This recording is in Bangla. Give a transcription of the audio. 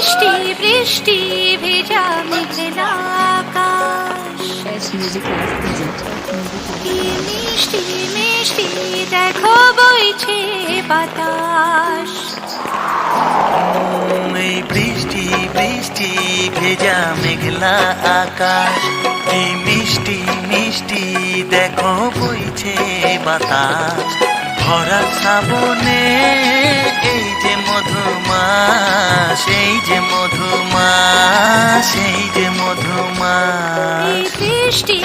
বৃষ্টি বৃষ্টি ভেজা মেঘলা আকাশ, কি মিষ্টি মিষ্টি দেখো বইছে বাতাস। এই বৃষ্টি বৃষ্টি ভেজা মেঘলা আকাশ, কি মিষ্টি মিষ্টি দেখো বইছে বাতাস। ভরা শ্রাবণে এই যে মধুমাস, এই যে মধুমাস, এই যে মধুমাস। বৃষ্টি